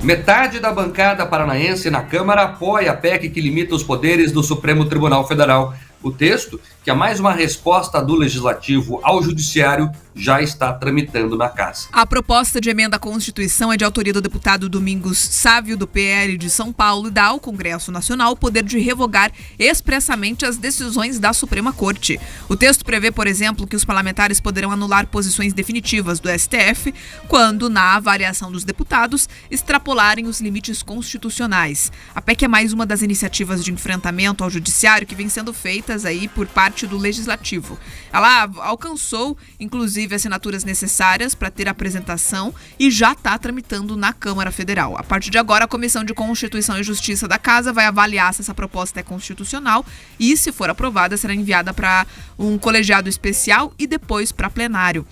Metade da bancada paranaense na Câmara apoia a PEC que limita os poderes do Supremo Tribunal Federal. O texto, que é mais uma resposta do Legislativo ao Judiciário, já está tramitando na Casa. A proposta de emenda à Constituição é de autoria do deputado Domingos Sávio, do PL de São Paulo, e dá ao Congresso Nacional o poder de revogar expressamente as decisões da Suprema Corte. O texto prevê, por exemplo, que os parlamentares poderão anular posições definitivas do STF quando, na avaliação dos deputados, extrapolarem os limites constitucionais. A PEC é mais uma das iniciativas de enfrentamento ao Judiciário que vem sendo feitas aí por parte do Legislativo. Ela alcançou, inclusive, assinaturas necessárias para ter apresentação e já está tramitando na Câmara Federal. A partir de agora, a Comissão de Constituição e Justiça da Casa vai avaliar se essa proposta é constitucional e, se for aprovada, será enviada para um colegiado especial e depois para plenário.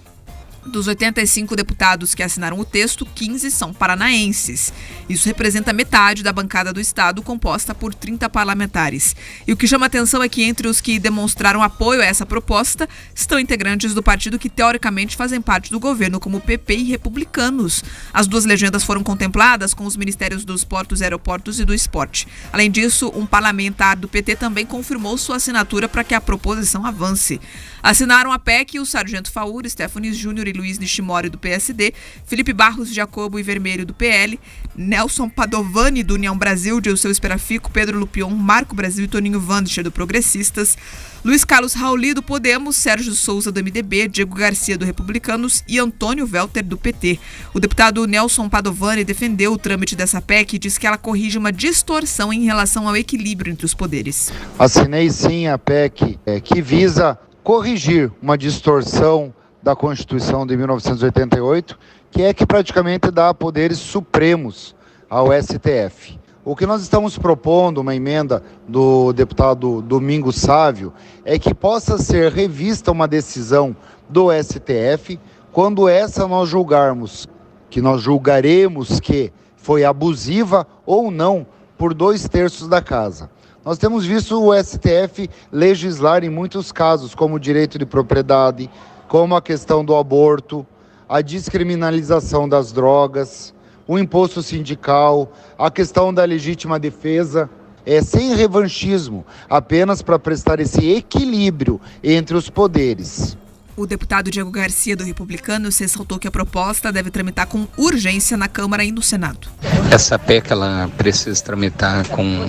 Dos 85 deputados que assinaram o texto, 15 são paranaenses. Isso representa metade da bancada do Estado, composta por 30 parlamentares. E o que chama atenção é que entre os que demonstraram apoio a essa proposta estão integrantes do partido que teoricamente fazem parte do governo, como PP e republicanos. As duas legendas foram contempladas com os ministérios dos Portos, Aeroportos e do Esporte. Além disso, um parlamentar do PT também confirmou sua assinatura para que a proposição avance. Assinaram a PEC o Sargento Faur, Stefanes Júnior e Luiz Nishimori, do PSD, Felipe Barros Jacobo e Vermelho, do PL, Nelson Padovani, do União Brasil, Dilceu Esperafico, Pedro Lupion, Marco Brasil e Toninho Vandischer, do Progressistas, Luiz Carlos Rauli, do Podemos, Sérgio Souza, do MDB, Diego Garcia, do Republicanos e Antônio Welter, do PT. O deputado Nelson Padovani defendeu o trâmite dessa PEC e disse que ela corrige uma distorção em relação ao equilíbrio entre os poderes. Assinei sim a PEC que visa corrigir uma distorção da Constituição de 1988, que é que praticamente dá poderes supremos ao STF. O que nós estamos propondo, uma emenda do deputado Domingos Sávio, é que possa ser revista uma decisão do STF quando essa nós julgaremos que foi abusiva ou não por 2/3 da casa. Nós temos visto o STF legislar em muitos casos, como o direito de propriedade, como a questão do aborto, a descriminalização das drogas, o imposto sindical, a questão da legítima defesa, sem revanchismo, apenas para prestar esse equilíbrio entre os poderes. O deputado Diego Garcia, do Republicanos, ressaltou que a proposta deve tramitar com urgência na Câmara e no Senado. Essa PEC ela precisa tramitar com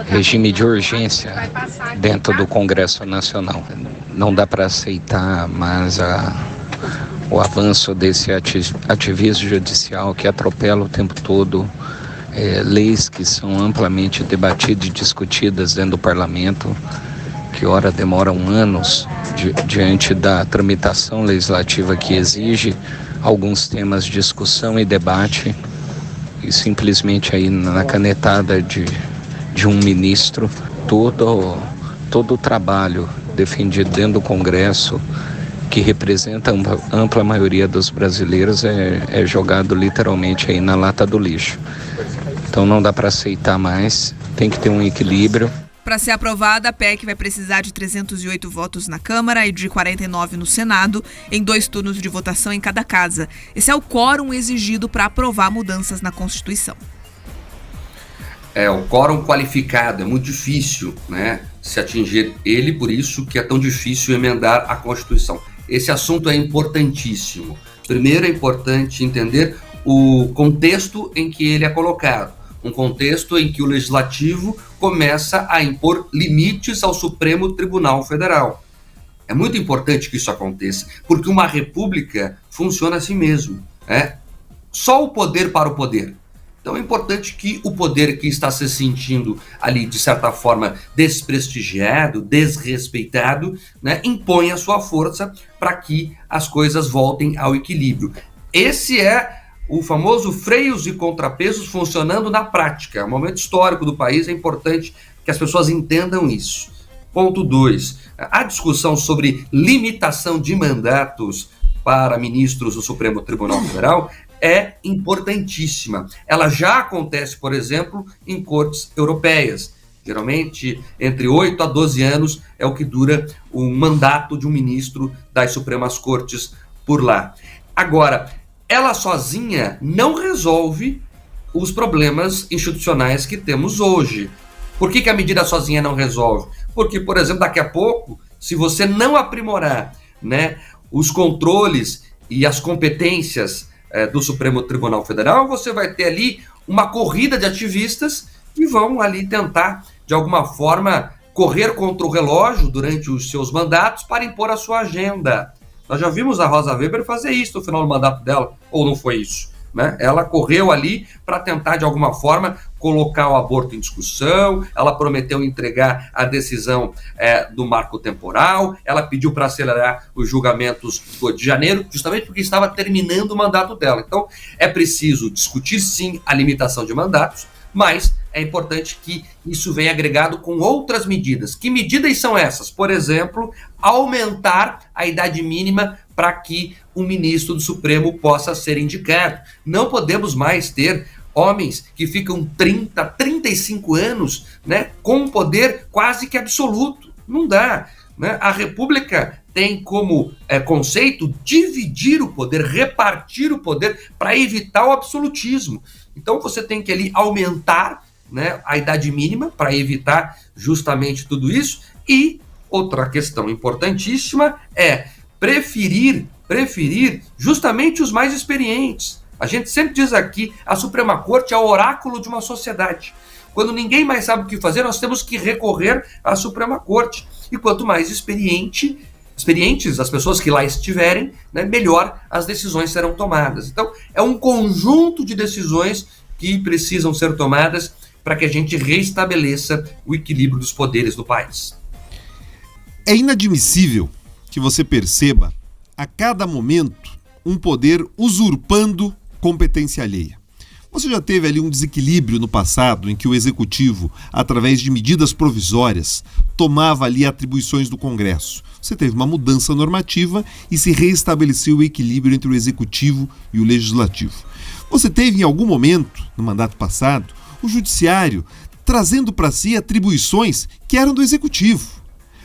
regime de urgência dentro do Congresso Nacional. Não dá para aceitar mais o avanço desse ativismo judicial que atropela o tempo todo leis que são amplamente debatidas e discutidas dentro do parlamento, que ora demoram anos diante da tramitação legislativa que exige alguns temas de discussão e debate, e simplesmente aí na canetada de um ministro, todo o trabalho defendido dentro do Congresso, que representa a ampla maioria dos brasileiros, é jogado literalmente aí na lata do lixo. Então não dá para aceitar mais, tem que ter um equilíbrio. Para ser aprovada, a PEC vai precisar de 308 votos na Câmara e de 49 no Senado, em 2 turnos de votação em cada casa. Esse é o quórum exigido para aprovar mudanças na Constituição. O quórum qualificado é muito difícil, né, se atingir ele, por isso que é tão difícil emendar a Constituição. Esse assunto é importantíssimo. Primeiro é importante entender o contexto em que ele é colocado. Um contexto em que o Legislativo começa a impor limites ao Supremo Tribunal Federal. É muito importante que isso aconteça, porque uma república funciona assim mesmo. Só o poder para o poder. Então é importante que o poder que está se sentindo ali, de certa forma, desprestigiado, desrespeitado, né, imponha sua força para que as coisas voltem ao equilíbrio. Esse é o famoso freios e contrapesos funcionando na prática. É um momento histórico do país, é importante que as pessoas entendam isso. Ponto 2. A discussão sobre limitação de mandatos para ministros do Supremo Tribunal Federal é importantíssima. Ela já acontece, por exemplo, em cortes europeias. Geralmente, entre 8 a 12 anos é o que dura o mandato de um ministro das Supremas Cortes por lá. Agora, ela sozinha não resolve os problemas institucionais que temos hoje. Por que a medida sozinha não resolve? Porque, por exemplo, daqui a pouco, se você não aprimorar, né, os controles e as competências do Supremo Tribunal Federal, você vai ter ali uma corrida de ativistas que vão ali tentar, de alguma forma, correr contra o relógio durante os seus mandatos para impor a sua agenda. Nós já vimos a Rosa Weber fazer isso no final do mandato dela, ou não foi isso? Né? Ela correu ali para tentar, de alguma forma, colocar o aborto em discussão, ela prometeu entregar a decisão do marco temporal, ela pediu para acelerar os julgamentos do Rio de Janeiro, justamente porque estava terminando o mandato dela. Então, é preciso discutir, sim, a limitação de mandatos, mas é importante que isso venha agregado com outras medidas. Que medidas são essas? Por exemplo, aumentar a idade mínima para que o ministro do Supremo possa ser indicado. Não podemos mais ter homens que ficam 30, 35 anos, né, com um poder quase que absoluto. Não dá. Né? A República tem como conceito dividir o poder, repartir o poder para evitar o absolutismo. Então você tem que ali aumentar, né, a idade mínima para evitar justamente tudo isso. E outra questão importantíssima é preferir justamente os mais experientes. A gente sempre diz aqui, a Suprema Corte é o oráculo de uma sociedade. Quando ninguém mais sabe o que fazer, nós temos que recorrer à Suprema Corte. E quanto mais experientes as pessoas que lá estiverem, né, melhor as decisões serão tomadas. Então, é um conjunto de decisões que precisam ser tomadas para que a gente reestabeleça o equilíbrio dos poderes do país. É inadmissível que você perceba a cada momento um poder usurpando competência alheia. Você já teve ali um desequilíbrio no passado em que o Executivo, através de medidas provisórias, tomava ali atribuições do Congresso. Você teve uma mudança normativa e se reestabeleceu o equilíbrio entre o Executivo e o Legislativo. Você teve em algum momento, no mandato passado, o Judiciário trazendo para si atribuições que eram do Executivo.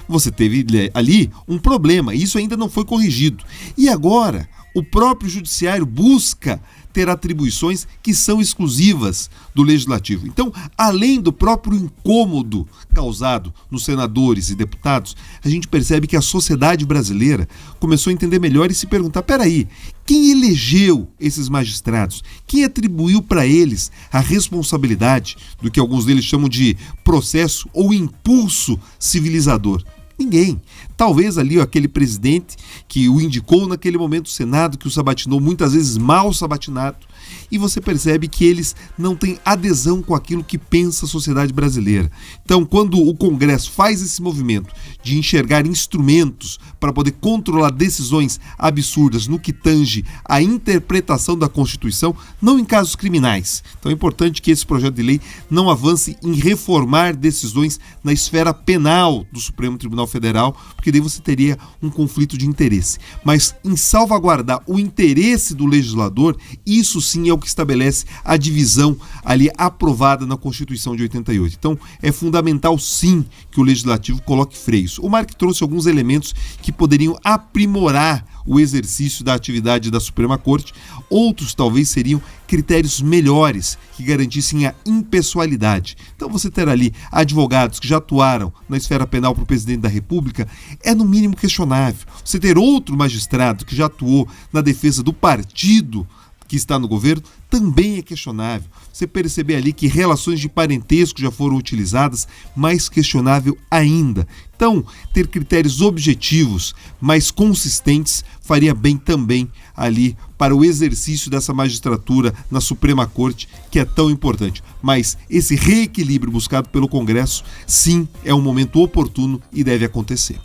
Você teve ali um problema, e isso ainda não foi corrigido. E agora, o próprio Judiciário busca ter atribuições que são exclusivas do Legislativo. Então, além do próprio incômodo causado nos senadores e deputados, a gente percebe que a sociedade brasileira começou a entender melhor e se perguntar, peraí, quem elegeu esses magistrados? Quem atribuiu para eles a responsabilidade do que alguns deles chamam de processo ou impulso civilizador? Ninguém. Talvez ali aquele presidente que o indicou naquele momento do Senado, que o sabatinou muitas vezes mal sabatinado, e você percebe que eles não têm adesão com aquilo que pensa a sociedade brasileira. Então, quando o Congresso faz esse movimento de enxergar instrumentos para poder controlar decisões absurdas no que tange a interpretação da Constituição, não em casos criminais. Então é importante que esse projeto de lei não avance em reformar decisões na esfera penal do Supremo Tribunal Federal, porque daí você teria um conflito de interesse. Mas em salvaguardar o interesse do legislador, isso sim é o que estabelece a divisão ali aprovada na Constituição de 88. Então é fundamental sim que o Legislativo coloque freios. O Mark trouxe alguns elementos que poderiam aprimorar o exercício da atividade da Suprema Corte. Outros talvez seriam critérios melhores que garantissem a impessoalidade. Então você ter ali advogados que já atuaram na esfera penal para o presidente da República é no mínimo questionável. Você ter outro magistrado que já atuou na defesa do partido que está no governo também é questionável. Você perceber ali que relações de parentesco já foram utilizadas, mais questionável ainda. Então, ter critérios objetivos, mais consistentes, faria bem também ali para o exercício dessa magistratura na Suprema Corte, que é tão importante. Mas esse reequilíbrio buscado pelo Congresso, sim, é um momento oportuno e deve acontecer.